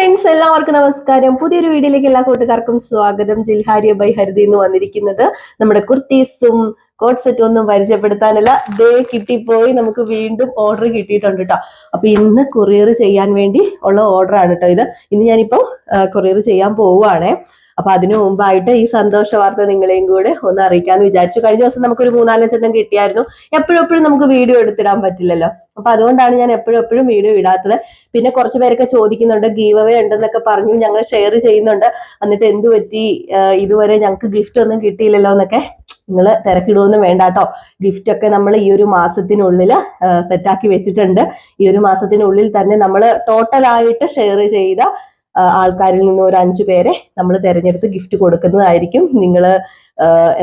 Friends, എല്ലാവർക്കും നമസ്കാരം. പുതിയൊരു വീഡിയോയിലേക്ക് എല്ലാ കൂട്ടുകാർക്കും സ്വാഗതം. ജിൽഹാരിയ ബൈ ഹരിത എന്ന് വന്നിരിക്കുന്നത് നമ്മുടെ കുർത്തീസും കോട്ട് സെറ്റും ഒന്നും പരിചയപ്പെടുത്താനല്ല, ഡേ കിട്ടിപ്പോയി. നമുക്ക് വീണ്ടും ഓർഡർ കിട്ടിയിട്ടുണ്ട് കേട്ടോ. അപ്പൊ ഇന്ന് കൊറിയർ ചെയ്യാൻ വേണ്ടി ഉള്ള ഓർഡർ ആണ് കേട്ടോ ഇത്. ഇന്ന് ഞാനിപ്പോ കൊറിയർ ചെയ്യാൻ പോവുകയാണേ. അപ്പൊ അതിനു മുമ്പായിട്ട് ഈ സന്തോഷ വാർത്ത നിങ്ങളെയും കൂടെ ഒന്ന് അറിയിക്കാന്ന് വിചാരിച്ചു. കഴിഞ്ഞ ദിവസം നമുക്കൊരു 3-4 കിട്ടിയായിരുന്നു. എപ്പോഴും നമുക്ക് വീഡിയോ എടുത്തിടാൻ പറ്റില്ലല്ലോ. അപ്പൊ അതുകൊണ്ടാണ് ഞാൻ എപ്പോഴും വീഡിയോ ഇടാത്തത്. പിന്നെ കുറച്ച് പേരൊക്കെ ചോദിക്കുന്നുണ്ട്, ഗീവ് അവേ ഉണ്ടെന്നൊക്കെ പറഞ്ഞു, ഞങ്ങൾ ഷെയർ ചെയ്യുന്നുണ്ട്, എന്നിട്ട് എന്തു പറ്റി ഇതുവരെ ഞങ്ങൾക്ക് ഗിഫ്റ്റ് ഒന്നും കിട്ടിയില്ലല്ലോ എന്നൊക്കെ. നിങ്ങൾ തിരക്കിടുവൊന്നും വേണ്ട കേട്ടോ. ഗിഫ്റ്റ് ഒക്കെ നമ്മൾ ഈ ഒരു മാസത്തിനുള്ളിൽ സെറ്റാക്കി വെച്ചിട്ടുണ്ട്. ഈ ഒരു മാസത്തിനുള്ളിൽ തന്നെ നമ്മൾ ടോട്ടലായിട്ട് ഷെയർ ചെയ്ത ആൾക്കാരിൽ നിന്ന് ഒരു 5 പേരെ നമ്മൾ തിരഞ്ഞെടുത്ത് ഗിഫ്റ്റ് കൊടുക്കുന്നതായിരിക്കും. നിങ്ങൾ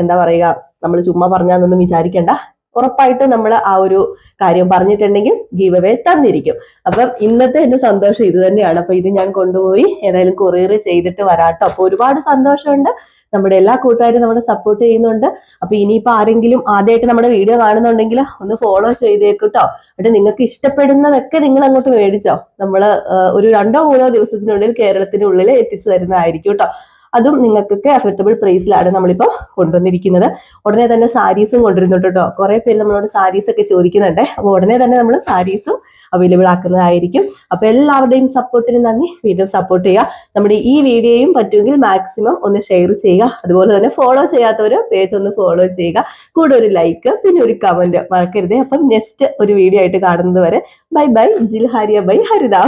എന്താ പറയുക, നമ്മൾ ചുമ്മാ പറഞ്ഞാന്നൊന്നും വിചാരിക്കണ്ട. ഉറപ്പായിട്ടും നമ്മൾ ആ ഒരു കാര്യം പറഞ്ഞിട്ടുണ്ടെങ്കിൽ ഗീവ് അവേ തന്നിരിക്കും. അപ്പം ഇന്നത്തെ എന്റെ സന്തോഷം ഇത് തന്നെയാണ്. അപ്പൊ ഇത് ഞാൻ കൊണ്ടുപോയി ഏതായാലും കൊറിയർ ചെയ്തിട്ട് വരാട്ടോ. അപ്പൊ ഒരുപാട് സന്തോഷമുണ്ട്. നമ്മുടെ എല്ലാ കൂട്ടുകാരും നമ്മളെ സപ്പോർട്ട് ചെയ്യുന്നുണ്ട്. അപ്പൊ ഇനിയിപ്പോ ആരെങ്കിലും ആദ്യമായിട്ട് നമ്മുടെ വീഡിയോ കാണുന്നുണ്ടെങ്കിൽ ഒന്ന് ഫോളോ ചെയ്തേക്കൂട്ടോ. എന്നിട്ട് നിങ്ങൾക്ക് ഇഷ്ടപ്പെടുന്നതൊക്കെ നിങ്ങൾ അങ്ങോട്ട് മേടിച്ചോ. നമ്മള് ഒരു 2-3 ദിവസത്തിനുള്ളിൽ കേരളത്തിനുള്ളിൽ എത്തിച്ചു തരുന്നതായിരിക്കും കേട്ടോ. അതും നിങ്ങൾക്കൊക്കെ അഫോർഡബിൾ പ്രൈസിലാണ് നമ്മളിപ്പോൾ കൊണ്ടുവന്നിരിക്കുന്നത്. ഉടനെ തന്നെ സാരീസും കൊണ്ടുവരുന്നുണ്ട് കേട്ടോ. കുറെ പേര് നമ്മളോട് സാരീസ് ഒക്കെ ചോദിക്കുന്നുണ്ട്. അപ്പൊ ഉടനെ തന്നെ നമ്മൾ സാരീസും അവൈലബിൾ ആക്കുന്നതായിരിക്കും. അപ്പൊ എല്ലാവരുടെയും സപ്പോർട്ടിന് നന്ദി. വീണ്ടും സപ്പോർട്ട് ചെയ്യുക. നമ്മുടെ ഈ വീഡിയോയും പറ്റുമെങ്കിൽ മാക്സിമം ഒന്ന് ഷെയർ ചെയ്യുക. അതുപോലെ തന്നെ ഫോളോ ചെയ്യാത്തവര് പേജ് ഒന്ന് ഫോളോ ചെയ്യുക. കൂടെ ഒരു ലൈക്ക്, പിന്നെ ഒരു കമന്റ് മറക്കരുത്. അപ്പം നെക്സ്റ്റ് ഒരു വീഡിയോ ആയിട്ട് കാണുന്നത് വരെ ബൈ ബൈ. ജിൽഹാരിയ ബൈ ഹരിത.